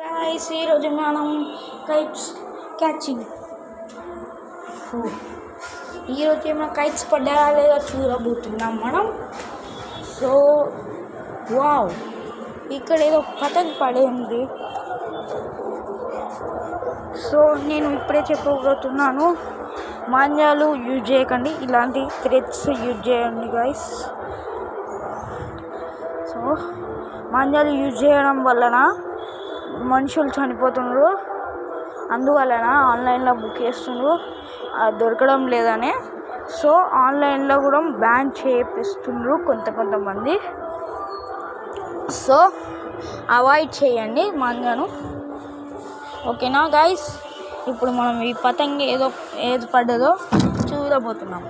Guys ఈరోజు మనం kites catching ఈరోజు ఏమైనా కైట్స్ పడ్డాయా లేదా చూడబోతున్నాం మనం. సో వావ్, ఇక్కడ ఏదో పతంగ్ పడి ఉంది. సో నేను ఇప్పుడే చెప్పబోతున్నాను, మాంజాలు యూజ్ చేయకండి, ఇలాంటి థ్రెడ్స్ యూజ్ చేయండి గైస్. సో మాంజాలు యూజ్ చేయడం వలన మనుషులు చనిపోతున్నారు, అందువలన ఆన్లైన్లో బుక్ చేస్తున్నారు, దొరకడం లేదని. సో ఆన్లైన్లో కూడా బ్యాన్ చేపిస్తున్నారు కొంతమంది. సో అవాయిడ్ చేయండి మాంజాను, ఓకేనా గైస్. ఇప్పుడు మనం ఈ పతంగ్ ఏది పడ్డదో చూడబోతున్నాం.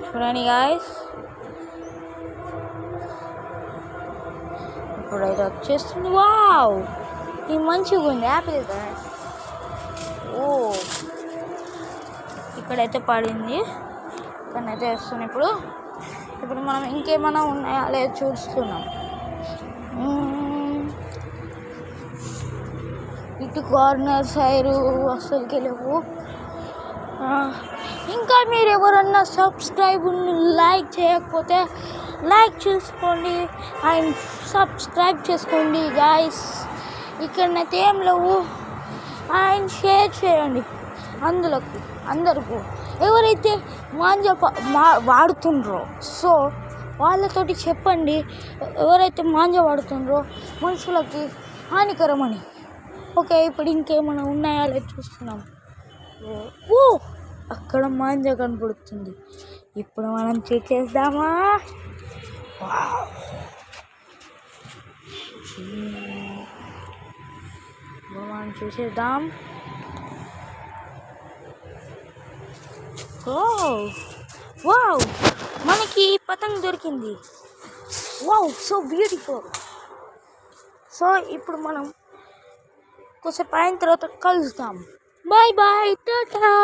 చూడండి గైస్, ఇప్పుడైతే వచ్చేస్తుంది. వావ్, ఇది మంచిగా ఉంది, యాపిల్ కదా. ఓ, ఇక్కడైతే పడింది, ఇక్కడైతే వేస్తుంది. ఇప్పుడు మనం ఇంకేమైనా ఉన్నాయా లేదా చూస్తున్నాం. ఇటు కార్నర్ సైడు అసలుకి లేవు. ఇంకా మీరు ఎవరన్నా సబ్స్క్రైబ్ లైక్ చేయకపోతే లైక్ చేసుకోండి అండ్ సబ్స్క్రైబ్ చేసుకోండి గాయస్. ఇక్కడనైతే ఏం లేవు, అండ్ షేర్ చేయండి అందరికీ ఎవరైతే మాంజా వాడుతుండ్రో. సో వాళ్ళతోటి చెప్పండి, ఎవరైతే మాంజా వాడుతుండ్రో మనుషులకి హానికరమని. ఓకే, ఇప్పుడు ఇంకేమైనా ఉన్నాయా లేదు చూస్తున్నాం. ఓ, అక్కడ మాంజా కనపడుతుంది. ఇప్పుడు మనం చేసేద్దామా? మనం చూసేద్దాం. వావ్, మనకి పతంగ్ దొరికింది. Wow, so beautiful. సో ఇప్పుడు మనం కొంచెం అయిన తర్వాత కలుస్తాం. Bye bye, Tata.